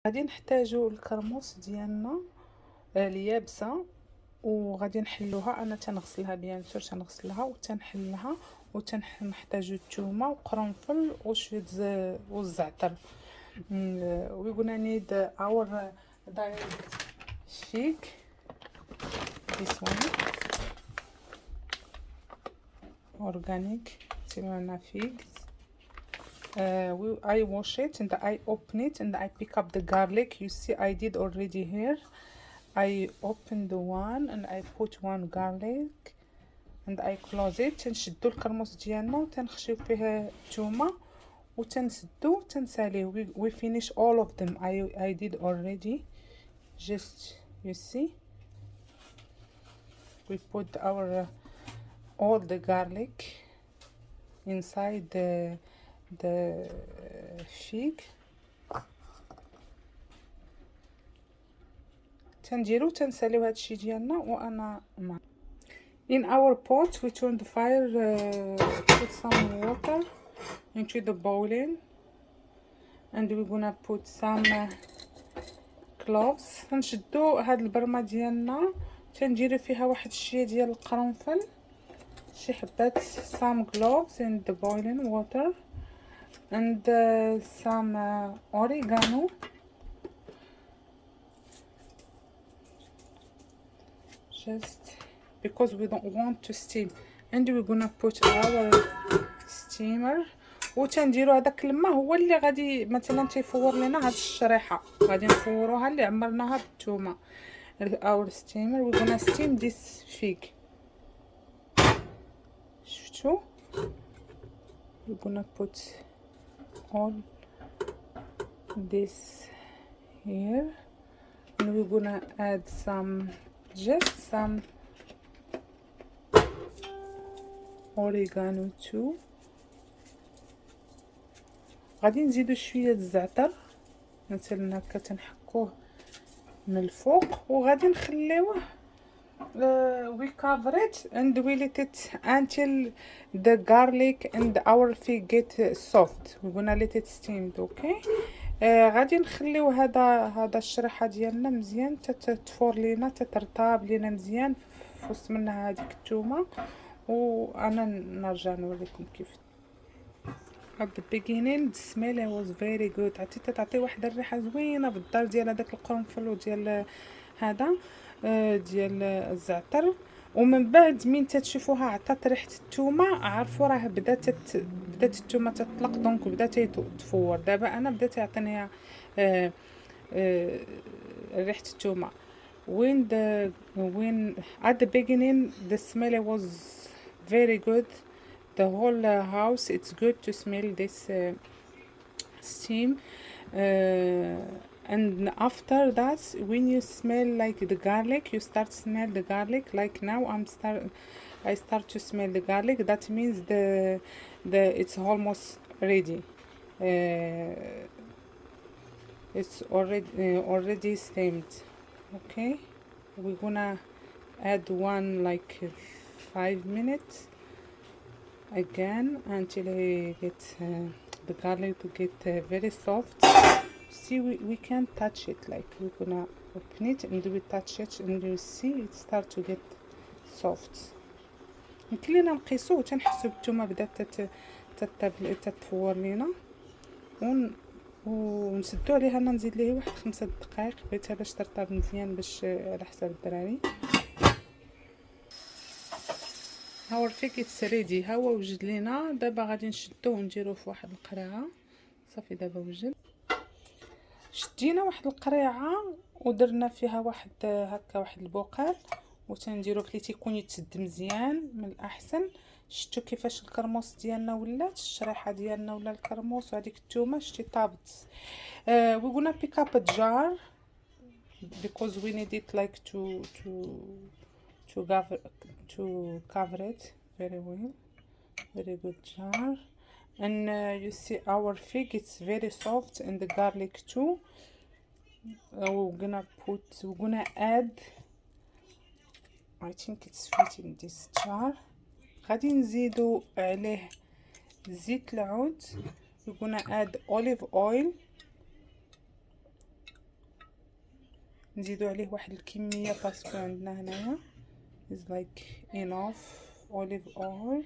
غادي نحتاجو الكرموس ديالنا اليابسه، وغادي نحلوها. انا تنغسلها بيان سور، تنغسلها وتنحلها، وتنحتاجو الثومه وقرنفل وشويه والزعتر. we gonna need our dried fig, this one organic Tijuana figs. I wash it and I open it and I pick up the garlic. You see I did already here. I open the one and I put one garlic and I close it. تنشدو الكرموس ديالنا وتنخشيو فيه الثومه وتنسدو تنساليه. we finish all of them. I did already. Just you see we put our all the garlic inside the fig. تنديرو تنساليو هادشي ديالنا. وانا مع in our pot we turn the fire, put some water into the boiling and we're gonna put some cloves. تنشدو هاد البرمه ديالنا تنديرو فيها واحد الشويه ديال القرنفل، شي حبات some cloves in the boiling water and some oregano just because we don't want to steam. and we're gonna put our steamer وتنديرو هذاك الماء هو اللي غادي مثلا تيفور لنا هاد الشريحه، غادي نفوروها اللي عمرناها بالثومه. our steamer we're gonna steam this fig. شفتوا we're gonna put all this here and we're gonna add just some oregano too. غادي نزيدو شويه الزعتر مثلا هكا تنحكوه من الفوق وغادي نخليوه we cover it and we let it until the garlic and our fig get soft. we're gonna let it steamed. okay. غادي نخليو هذا الشريحه ديالنا مزيان تتفور لينا تترطاب لينا مزيان في وسط منها هذيك الثومه، وانا نرجع نوريكم كيف. at the beginning the smell was very good. عطيتها تعطي واحد الريحه زوينه بالدار ديال هذاك القرنفل وديال هذا ديال الزعتر، ومن بعد من تتشوفوها عطات ريحه الثومه عرفوا راه بدات الثومه تطلق دونك بدات تفور. دابا انا بدات يعطيني ريحه الثومه. when at the beginning the smell was very good. the whole house it's good to smell this steam. And after that when you smell like the garlic, you start smell the garlic like now I start to smell the garlic. that means the it's almost ready. It's already steamed. okay, we're gonna add one like 5 minutes again until I get the garlic to get very soft. see we can't touch it, like we're gonna open it and we touch it and you see it start to get soft. يمكن لينا نقيسوه تنحسو بالثومه بدات تتفور لينا ونسدو عليها. انا نزيد ليه واحد 5 دقائق بغيتها باش ترطب مزيان باش على حساب الدراري. هاو الفيك اتس ريدي، ها هو وجد لينا. دابا غادي نشدوه ونديروه في واحد القريعه. صافي دابا وجد. شدينا واحد القريعه ودرنا فيها واحد هكا واحد البقال وتنديرو كلي تيكون يتسد مزيان من الاحسن. شفتوا كيفاش الكرموس ديالنا ولات الشريحه ديالنا ولا الكرموس وهذيك الثومه شتي طابت. we gonna pick up a jar because we need it like to cover it very well. very good jar. and you see our fig it's very soft and the garlic too. we're gonna add, I think it's fit in this jar. غادي نزيدو عليه زيت العود. we're gonna add olive oil نزيدو عليه واحد الكميه باسكو عندنا هنايا is like enough olive oil.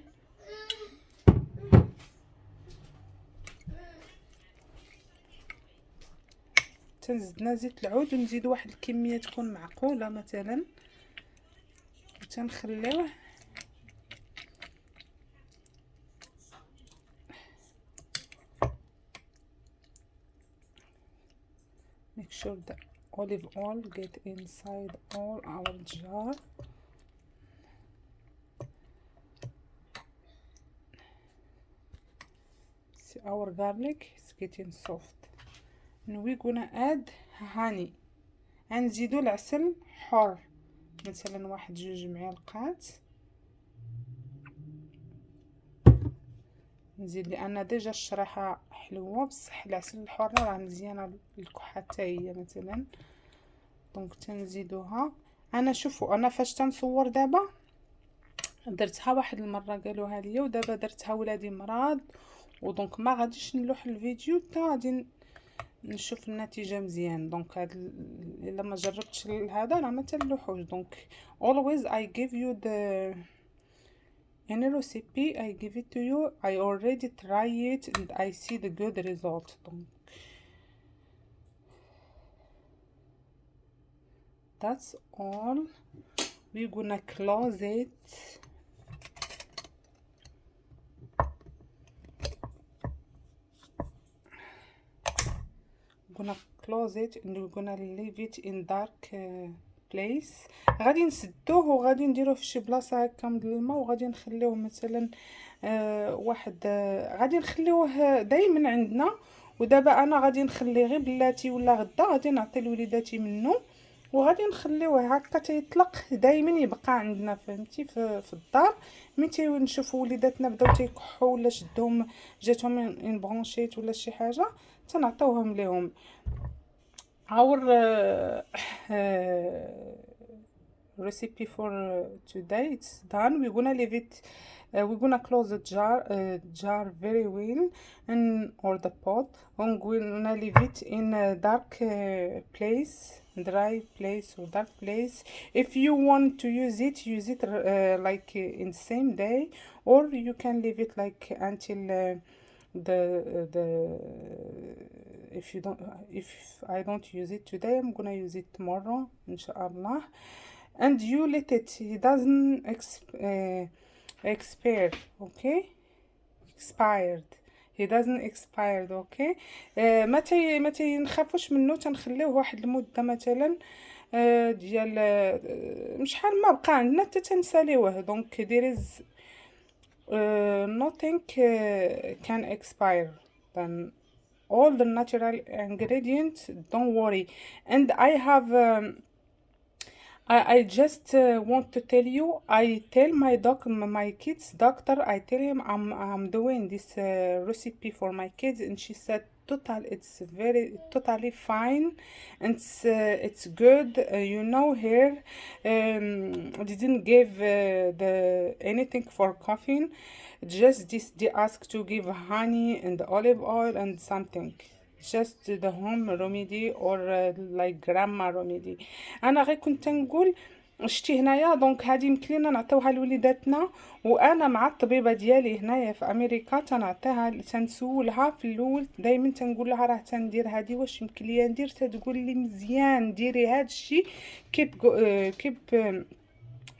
تنزدنا زيت العود ونزيدو واحد الكميه تكون معقوله مثلا وتنخليوه make sure the olive oil get inside all our jar. See our garlic is getting soft and we're gonna add honey. غنزيدو العسل حر مثلا واحد 2 معالق. نزيد لان ديجا الشريحه حلوه بصح العسل الحر راه مزيانه للكحه حتى هي مثلا. دونك تنزيدوها. انا شوفوا انا فاش تنصور دابا درتها واحد المره قالوها ليا ودابا درتها ولادي مرض ودونك ما غاديش نلوح الفيديو حتى غادي نشوف النتيجه مزيان. دونك هاد الا ما جربتش هذا راه ما تلوحوش. دونك always I give you the any recipe I give it to you I already try it and I see the good result. Donc that's all. We're gonna close it. Gonna close it and we're gonna leave it in dark place. غادي نسدوه وغادي نديروه في شي بلاصه هكا مظلمه وغادي نخليوه مثلا واحد غادي نخليوه دائما عندنا. ودابا انا غادي نخليه غير بلاتي ولا غدا غادي نعطي لوليداتي منه وغادي نخليوه هكا تيطلق دائما يبقى عندنا فهمتي في الدار. متى نشوفوا وليداتنا بداو تيكحوا ولا شدهم جاتهم ان برونشيت ولا شي حاجه تنعطيوهم ليهم. our recipe for today it's done. We're gonna leave it we're gonna close the jar very well and or the pot and we're gonna leave it in a dark place, dry place or dark place. If you want to use it like in the same day or you can leave it like until the if I don't use it today I'm gonna use it tomorrow inshallah. And you let it doesn't expire. Okay, expired. He doesn't expired. Okay. متى نخافوش منه تنخليوه واحد المده مثلا ديال شحال ما بقى عندنا حتى تنساليوه. دونك there is nothing can expire. Then all the natural ingredients, don't worry. And I have I just want to tell you, I tell my kids doctor, I tell him I'm doing this recipe for my kids and she said it's totally fine and it's good. You know here didn't give anything for coughing, just this they ask to give honey and olive oil and something just the home remedy or like grandma remedy. انا غير كنت نقول شتي هنايا دونك هذه يمكن لنا نعطيوها لوليداتنا وانا مع الطبيبه ديالي هنايا في امريكا تنعطيها تنسولها في الاول دائما تنقول لها راه تندير هذه واش يمكن ليا ندير تتقول لي مزيان ديري هذا الشيء كيب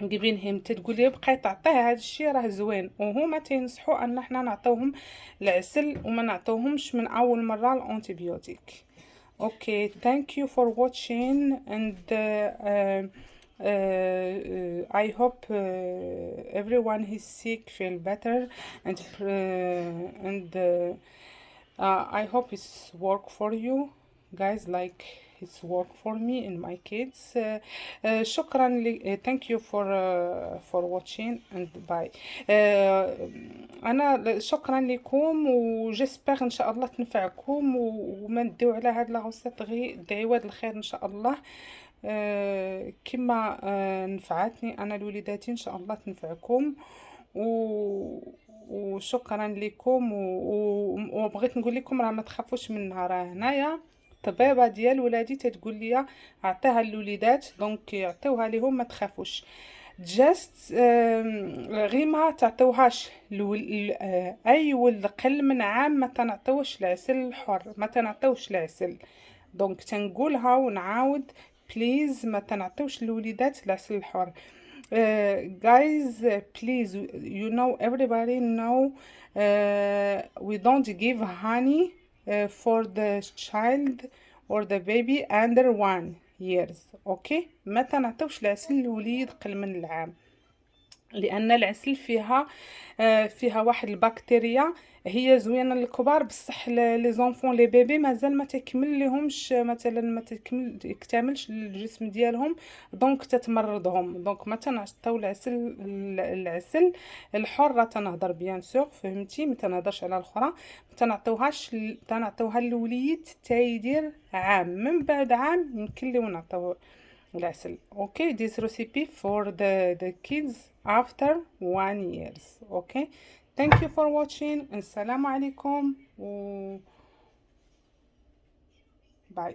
جيبينهم تتقول لي بقاي تعطيه هذا الشيء راه زوين. وهما تينصحوا ان احنا نعطيوهم العسل وما نعطيوهمش من اول مره الانتيبيوتيك. اوكي thank you for watching and I hope everyone is sick feel better and I hope it's work for you guys like it's work for me and my kids. شكرا thank you for watching and bye. انا شكرا لكم وجسبر ان شاء الله تنفعكم وما نديو على هاد لاغوسيت غير دعيوا الخير ان شاء الله كما نفعتني انا لوليداتي ان شاء الله تنفعكم وشكرا لكم وبغيت نقول لكم راه ما تخافوش منها راه هنايا الطبيبه ديال ولادي تتقول لي عطيها للوليدات، دونك يعطيوها ليهم ما تخافوش. جاست غير ما تعطيوهاش اي ولد قل من عام ما تنعطيوش العسل الحر، ما تنعطيوش العسل. دونك تنقولها ونعاود بليز ما تنعطيوش الوليدات العسل الحر. Guys, please, you know, everybody know, we don't give honey for the child or the baby under 1 years. اوكي، ما تنعطيوش العسل للوليد قل من العام، لان العسل فيها واحد البكتيريا هي زوينه للكبار، بصح لي زونفون لي بيبي مازال ما تكمل لهمش، مثلا ما يكتملش الجسم ديالهم، دونك تتمرضهم. دونك ما تنعطيو العسل الحر، تنهضر بيان سور، فهمتي؟ ما تنهضرش على الاخرى. ما تنعطيوهاش، تنعطيوها للوليد حتى يدير عام، من بعد عام يمكن ليو نعطيو العسل. okay, this recipe for the kids after 1 years. okay, thank you for watching. السلام عليكم و bye.